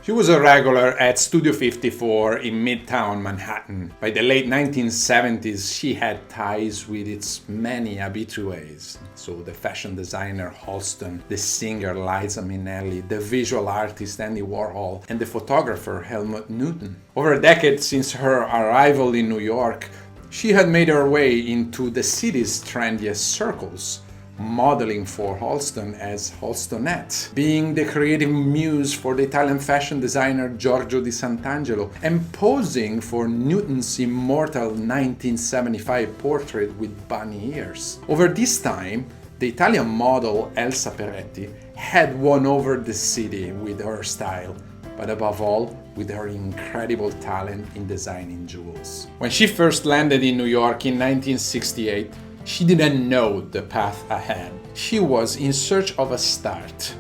She was a regular at Studio 54 in Midtown Manhattan. By the late 1970s, she had ties with its many habitués. So the fashion designer Halston, the singer Liza Minnelli, the visual artist Andy Warhol, and the photographer Helmut Newton. Over a decade since her arrival in New York, she had made her way into the city's trendiest circles, modeling for Halston as Halstonette, being the creative muse for the Italian fashion designer Giorgio di Sant'Angelo, and posing for Newton's immortal 1975 portrait with bunny ears. Over this time, the Italian model Elsa Peretti had won over the city with her style, but above all, with her incredible talent in designing jewels. When she first landed in New York in 1968, she didn't know the path ahead. She was in search of a start,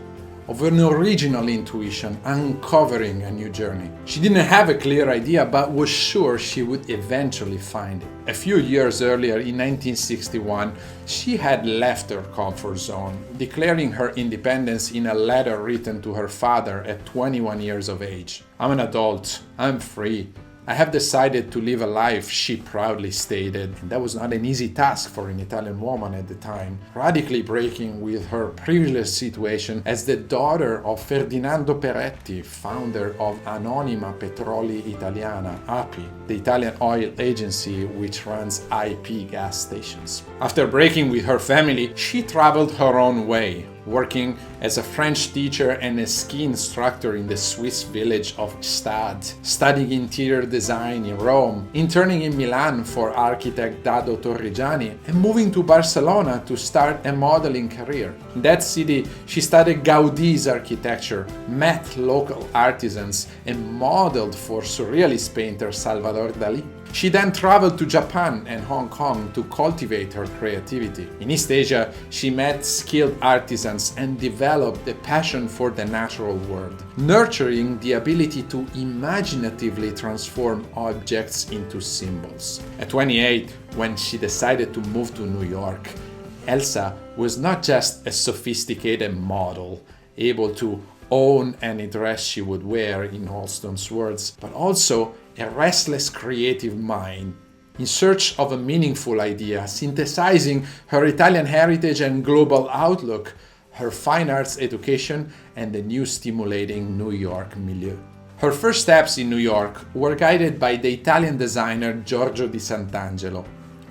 of an original intuition, uncovering a new journey. She didn't have a clear idea, but was sure she would eventually find it. A few years earlier, in 1961, she had left her comfort zone, declaring her independence in a letter written to her father at 21 years of age. "I'm an adult. I'm free. I have decided to live a life," she proudly stated. And that was not an easy task for an Italian woman at the time, radically breaking with her privileged situation as the daughter of Ferdinando Peretti, founder of Anonima Petroli Italiana, API, the Italian oil agency which runs IP gas stations. After breaking with her family, she traveled her own way, working as a French teacher and a ski instructor in the Swiss village of Stade, studying interior design in Rome, interning in Milan for architect Dado Torrigiani, and moving to Barcelona to start a modeling career. In that city, she studied Gaudi's architecture, met local artisans, and modeled for surrealist painter Salvador Dalí. She then traveled to Japan and Hong Kong to cultivate her creativity. In East Asia, she met skilled artisans and developed a passion for the natural world, nurturing the ability to imaginatively transform objects into symbols. At 28, when she decided to move to New York, Elsa was not just a sophisticated model, able to own any dress she would wear, in Halston's words, but also a restless creative mind, in search of a meaningful idea, synthesizing her Italian heritage and global outlook, her fine arts education, and the new stimulating New York milieu. Her first steps in New York were guided by the Italian designer Giorgio di Sant'Angelo,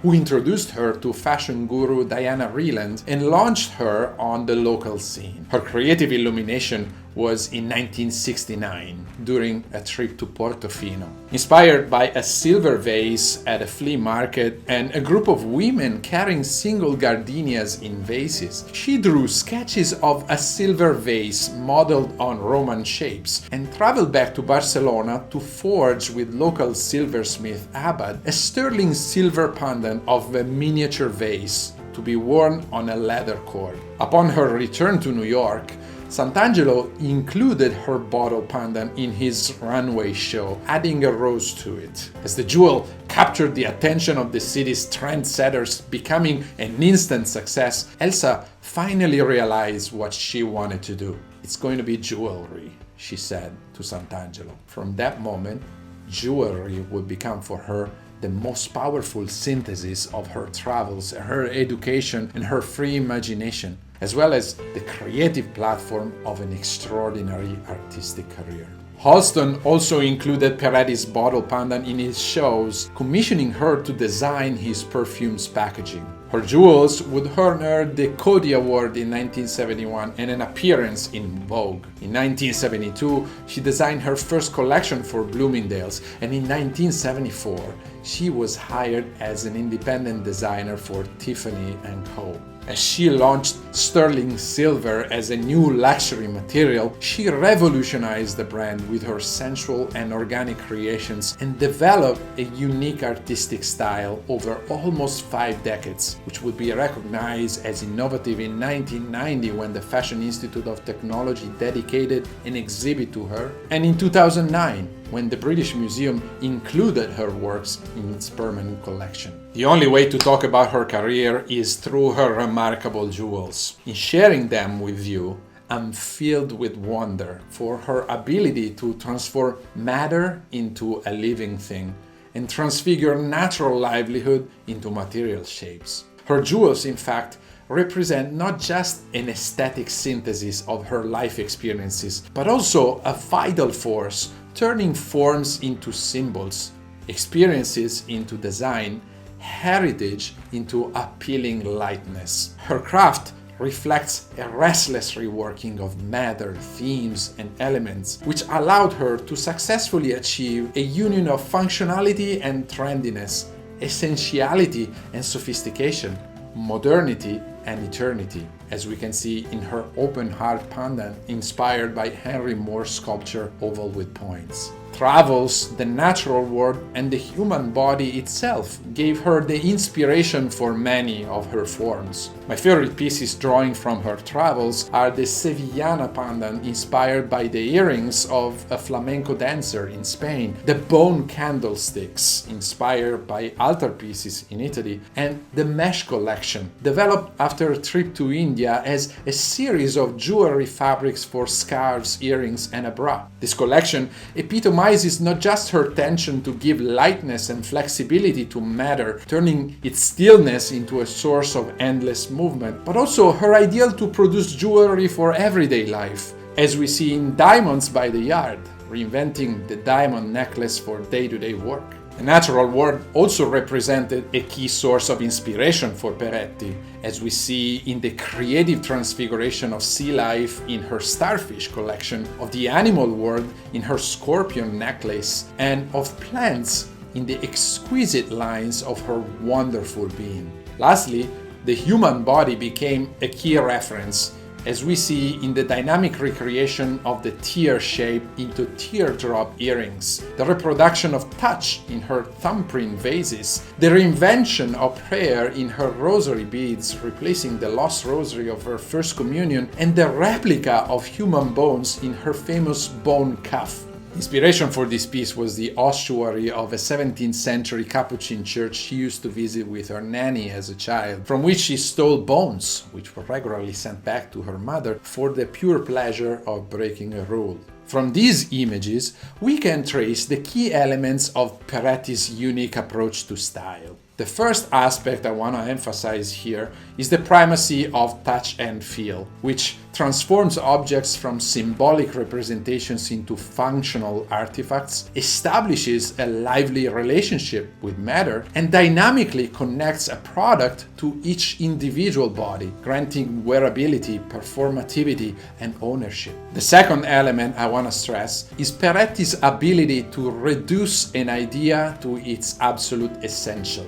who introduced her to fashion guru Diana Vreeland and launched her on the local scene. Her creative illumination was in 1969 during a trip to Portofino. Inspired by a silver vase at a flea market and a group of women carrying single gardenias in vases, she drew sketches of a silver vase modeled on Roman shapes and traveled back to Barcelona to forge with local silversmith Abad a sterling silver pendant of a miniature vase to be worn on a leather cord. Upon her return to New York, Sant'Angelo included her bottle pendant in his runway show, adding a rose to it. As the jewel captured the attention of the city's trendsetters, becoming an instant success, Elsa finally realized what she wanted to do. "It's going to be jewelry," she said to Sant'Angelo. From that moment, jewelry would become for her the most powerful synthesis of her travels, her education, and her free imagination, as well as the creative platform of an extraordinary artistic career. Halston also included Peretti's bottle pendant in his shows, commissioning her to design his perfume's packaging. Her jewels would earn her the Coty Award in 1971 and an appearance in Vogue. In 1972, she designed her first collection for Bloomingdale's, and in 1974, she was hired as an independent designer for Tiffany & Co. As she launched sterling silver as a new luxury material, she revolutionized the brand with her sensual and organic creations and developed a unique artistic style over almost 5 decades, which would be recognized as innovative in 1990 when the Fashion Institute of Technology dedicated an exhibit to her, and in 2009 when the British Museum included her works in its permanent collection. The only way to talk about her career is through her remarkable jewels. In sharing them with you, "I'm filled with wonder" for her ability to transform matter into a living thing and transfigure natural livelihood into material shapes. Her jewels, in fact, represent not just an aesthetic synthesis of her life experiences, but also a vital force, turning forms into symbols, experiences into design, heritage into appealing lightness. Her craft reflects a restless reworking of matter, themes, and elements, which allowed her to successfully achieve a union of functionality and trendiness, essentiality and sophistication, modernity and eternity, as we can see in her open heart pendant inspired by Henry Moore's sculpture Oval with Points. Travels, the natural world, and the human body itself gave her the inspiration for many of her forms. My favorite pieces drawing from her travels are the Sevillana pendant inspired by the earrings of a flamenco dancer in Spain, the bone candlesticks inspired by altarpieces in Italy, and the mesh collection, developed after a trip to India as a series of jewelry fabrics for scarves, earrings, and a bra. This collection epitomizes not just her attention to give lightness and flexibility to matter, turning its stillness into a source of endless movement, but also her ideal to produce jewelry for everyday life, as we see in Diamonds by the Yard, reinventing the diamond necklace for day-to-day work. The natural world also represented a key source of inspiration for Peretti, as we see in the creative transfiguration of sea life in her starfish collection, of the animal world in her scorpion necklace, and of plants in the exquisite lines of her wonderful being. Lastly, the human body became a key reference, as we see in the dynamic recreation of the tear shape into teardrop earrings, the reproduction of touch in her thumbprint vases, the reinvention of prayer in her rosary beads, replacing the lost rosary of her first communion, and the replica of human bones in her famous bone cuff. Inspiration for this piece was the ossuary of a 17th century Capuchin church she used to visit with her nanny as a child, from which she stole bones, which were regularly sent back to her mother for the pure pleasure of breaking a rule. From these images, we can trace the key elements of Peretti's unique approach to style. The first aspect I want to emphasize here is the primacy of touch and feel, which transforms objects from symbolic representations into functional artifacts, establishes a lively relationship with matter, and dynamically connects a product to each individual body, granting wearability, performativity, and ownership. The second element I want to stress is Peretti's ability to reduce an idea to its absolute essential.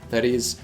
That is,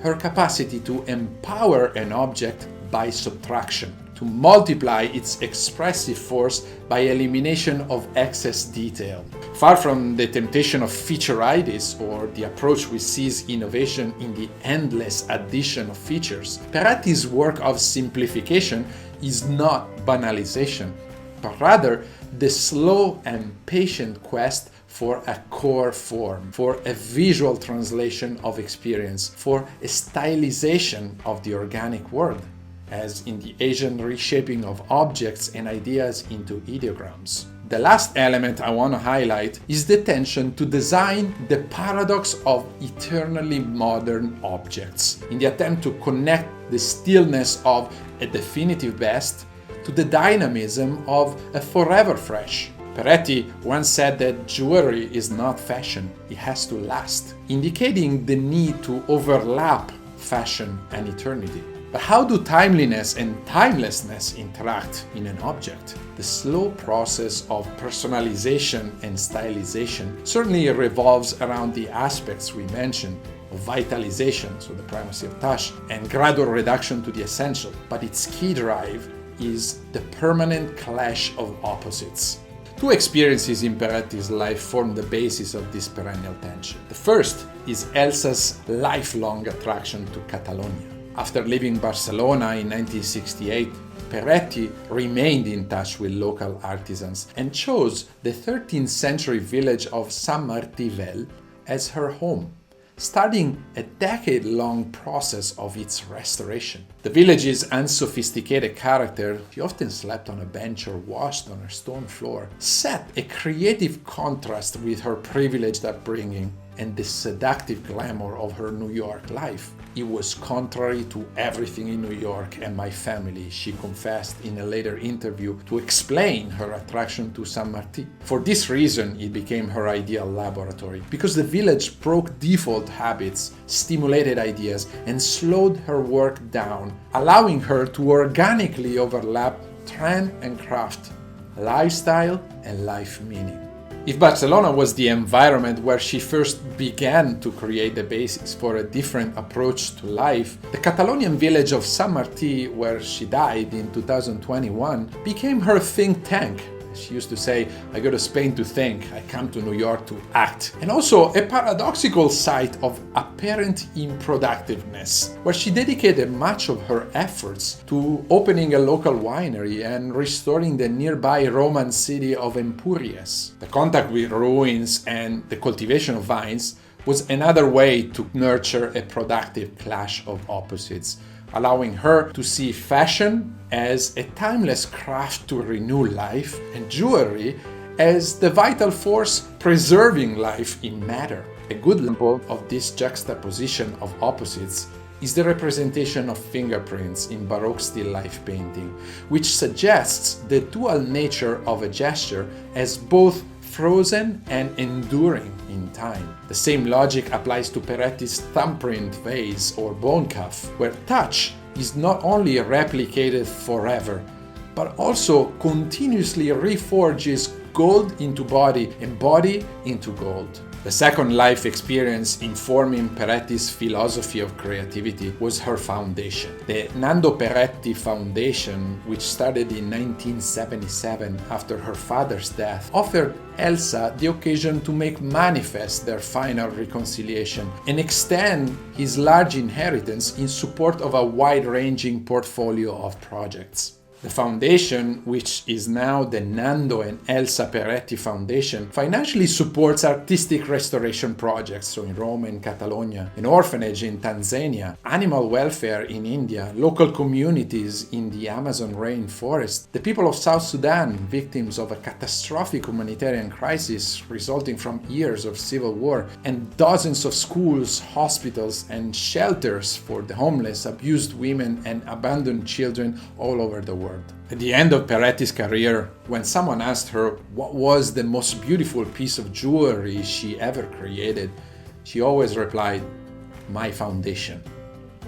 her capacity to empower an object by subtraction, to multiply its expressive force by elimination of excess detail. Far from the temptation of featureitis or the approach which sees innovation in the endless addition of features, Peretti's work of simplification is not banalization, but rather the slow and patient quest for a core form, for a visual translation of experience, for a stylization of the organic world, as in the Asian reshaping of objects and ideas into ideograms. The last element I want to highlight is the tension to design the paradox of eternally modern objects, in the attempt to connect the stillness of a definitive best to the dynamism of a forever fresh. Peretti once said that jewelry is not fashion, it has to last, indicating the need to overlap fashion and eternity. But how do timeliness and timelessness interact in an object? The slow process of personalization and stylization certainly revolves around the aspects we mentioned of vitalization, so the primacy of touch, and gradual reduction to the essential, but its key drive is the permanent clash of opposites. Two experiences in Peretti's life form the basis of this perennial tension. The first is Elsa's lifelong attraction to Catalonia. After leaving Barcelona in 1968, Peretti remained in touch with local artisans and chose the 13th century village of Sant Martí Vell as her home. starting a decade-long process of its restoration. The village's unsophisticated character, she often slept on a bench or washed on a stone floor, set a creative contrast with her privileged upbringing and the seductive glamour of her New York life. It was contrary to everything in New York and my family, she confessed in a later interview to explain her attraction to Saint-Martin. For this reason, it became her ideal laboratory, because the village broke default habits, stimulated ideas, and slowed her work down, allowing her to organically overlap trend and craft, lifestyle and life meaning. If Barcelona was the environment where she first began to create the basis for a different approach to life, the Catalonian village of Saint-Martin, where she died in 2021, became her think tank. She used to say, I go to Spain to think, I come to New York to act. And also a paradoxical site of apparent unproductiveness, where she dedicated much of her efforts to opening a local winery and restoring the nearby Roman city of Empúries. The contact with ruins and the cultivation of vines was another way to nurture a productive clash of opposites, allowing her to see fashion as a timeless craft to renew life and jewelry as the vital force preserving life in matter. A good example of this juxtaposition of opposites is the representation of fingerprints in Baroque still life painting, which suggests the dual nature of a gesture as both frozen and enduring in time. The same logic applies to Peretti's thumbprint vase or bone cuff, where touch is not only replicated forever, but also continuously reforges gold into body and body into gold. The second life experience informing Peretti's philosophy of creativity was her foundation. The Nando Peretti Foundation, which started in 1977 after her father's death, offered Elsa the occasion to make manifest their final reconciliation and extend his large inheritance in support of a wide-ranging portfolio of projects. The foundation, which is now the Nando and Elsa Peretti Foundation, financially supports artistic restoration projects, so in Rome and Catalonia, an orphanage in Tanzania, animal welfare in India, local communities in the Amazon rainforest, the people of South Sudan, victims of a catastrophic humanitarian crisis resulting from years of civil war, and dozens of schools, hospitals, and shelters for the homeless, abused women, and abandoned children all over the world. At the end of Peretti's career, when someone asked her what was the most beautiful piece of jewelry she ever created, she always replied, "My foundation,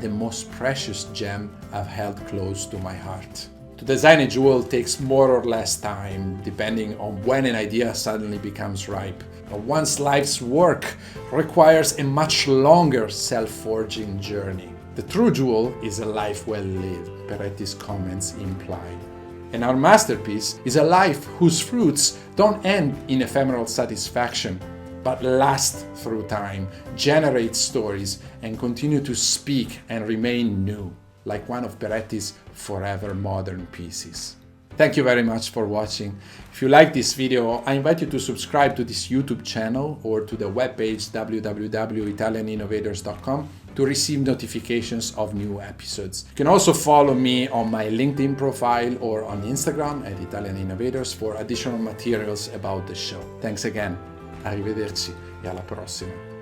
the most precious gem I've held close to my heart." To design a jewel takes more or less time, depending on when an idea suddenly becomes ripe. But one's life's work requires a much longer self-forging journey. The true jewel is a life well lived, Peretti's comments imply. And our masterpiece is a life whose fruits don't end in ephemeral satisfaction, but last through time, generate stories, and continue to speak and remain new, like one of Peretti's forever modern pieces. Thank you very much for watching. If you like this video, I invite you to subscribe to this YouTube channel or to the webpage www.italianinnovators.com to receive notifications of new episodes. You can also follow me on my LinkedIn profile or on Instagram at Italian Innovators for additional materials about the show. Thanks again. Arrivederci e alla prossima.